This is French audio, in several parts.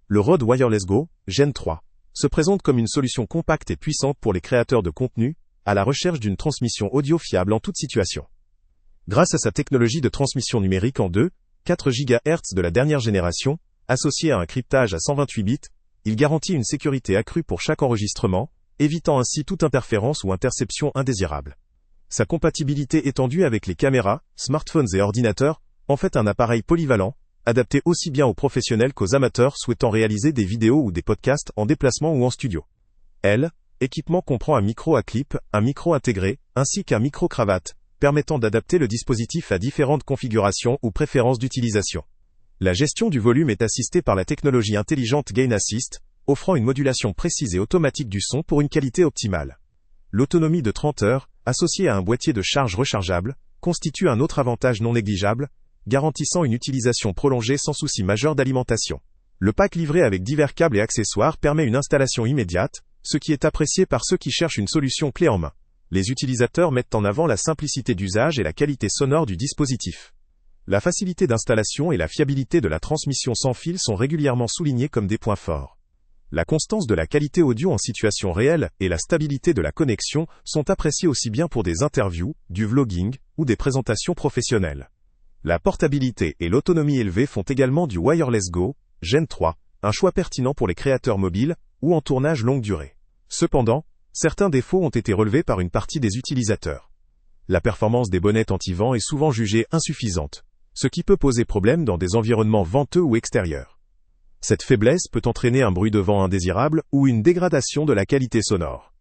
le Rode Wireless Go, Gen 3, se présente comme une solution compacte et puissante pour les créateurs de contenu, à la recherche d'une transmission audio fiable en toute situation. Grâce à sa technologie de transmission numérique en 2,4 GHz de la dernière génération, associée à un cryptage à 128 bits, il garantit une sécurité accrue pour chaque enregistrement, évitant ainsi toute interférence ou interception indésirable. Sa compatibilité étendue avec les caméras, smartphones et ordinateurs en fait un appareil polyvalent, adapté aussi bien aux professionnels qu'aux amateurs souhaitant réaliser des vidéos ou des podcasts en déplacement ou en studio. L'équipement comprend un micro à clip, un micro intégré, ainsi qu'un micro-cravate, permettant d'adapter le dispositif à différentes configurations ou préférences d'utilisation. La gestion du volume est assistée par la technologie intelligente Gain Assist, offrant une modulation précise et automatique du son pour une qualité optimale. L'autonomie de 30 heures, associée à un boîtier de charge rechargeable, constitue un autre avantage non négligeable, garantissant une utilisation prolongée sans souci majeur d'alimentation. Le pack livré avec divers câbles et accessoires permet une installation immédiate, ce qui est apprécié par ceux qui cherchent une solution clé en main. Les utilisateurs mettent en avant la simplicité d'usage et la qualité sonore du dispositif. La facilité d'installation et la fiabilité de la transmission sans fil sont régulièrement soulignés comme des points forts. La constance de la qualité audio en situation réelle et la stabilité de la connexion sont appréciées aussi bien pour des interviews, du vlogging ou des présentations professionnelles. La portabilité et l'autonomie élevée font également du Wireless Go, Gen 3, un choix pertinent pour les créateurs mobiles ou en tournage longue durée. Cependant, certains défauts ont été relevés par une partie des utilisateurs. La performance des bonnettes anti-vent est souvent jugée insuffisante, ce qui peut poser problème dans des environnements venteux ou extérieurs. Cette faiblesse peut entraîner un bruit de vent indésirable ou une dégradation de la qualité sonore.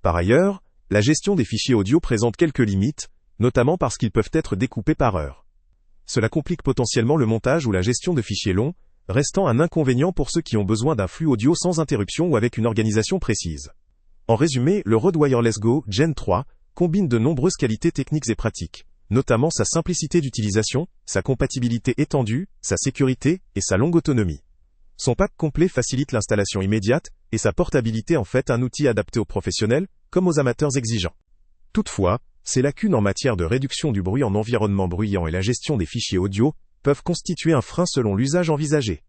Par ailleurs, la gestion des fichiers audio présente quelques limites, notamment parce qu'ils peuvent être découpés par heure. Cela complique potentiellement le montage ou la gestion de fichiers longs, restant un inconvénient pour ceux qui ont besoin d'un flux audio sans interruption ou avec une organisation précise. En résumé, le Rode Wireless Go, Gen 3, combine de nombreuses qualités techniques et pratiques, notamment sa simplicité d'utilisation, sa compatibilité étendue, sa sécurité et sa longue autonomie. Son pack complet facilite l'installation immédiate, et sa portabilité en fait un outil adapté aux professionnels, comme aux amateurs exigeants. Toutefois, ces lacunes en matière de réduction du bruit en environnement bruyant et la gestion des fichiers audio peuvent constituer un frein selon l'usage envisagé.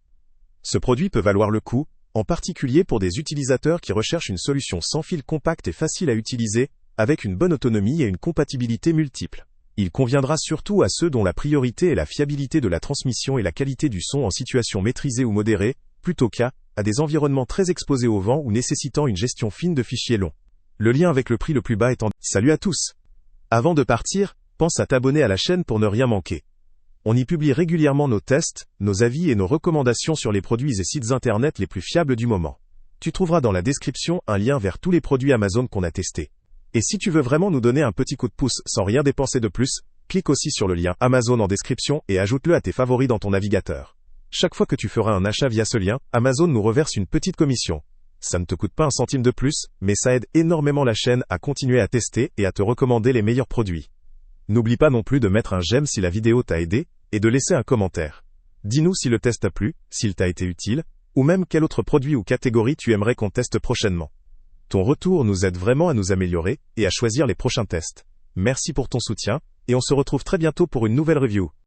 Ce produit peut valoir le coup, en particulier pour des utilisateurs qui recherchent une solution sans fil compacte et facile à utiliser, avec une bonne autonomie et une compatibilité multiple. Il conviendra surtout à ceux dont la priorité est la fiabilité de la transmission et la qualité du son en situation maîtrisée ou modérée, plutôt qu'à des environnements très exposés au vent ou nécessitant une gestion fine de fichiers longs. Le lien avec le prix le plus bas étant... Salut à tous! Avant de partir, pense à t'abonner à la chaîne pour ne rien manquer. On y publie régulièrement nos tests, nos avis et nos recommandations sur les produits et sites internet les plus fiables du moment. Tu trouveras dans la description un lien vers tous les produits Amazon qu'on a testés. Et si tu veux vraiment nous donner un petit coup de pouce sans rien dépenser de plus, clique aussi sur le lien Amazon en description et ajoute-le à tes favoris dans ton navigateur. Chaque fois que tu feras un achat via ce lien, Amazon nous reverse une petite commission. Ça ne te coûte pas un centime de plus, mais ça aide énormément la chaîne à continuer à tester et à te recommander les meilleurs produits. N'oublie pas non plus de mettre un j'aime si la vidéo t'a aidé, et de laisser un commentaire. Dis-nous si le test t'a plu, s'il t'a été utile, ou même quel autre produit ou catégorie tu aimerais qu'on teste prochainement. Ton retour nous aide vraiment à nous améliorer, et à choisir les prochains tests. Merci pour ton soutien, et on se retrouve très bientôt pour une nouvelle review.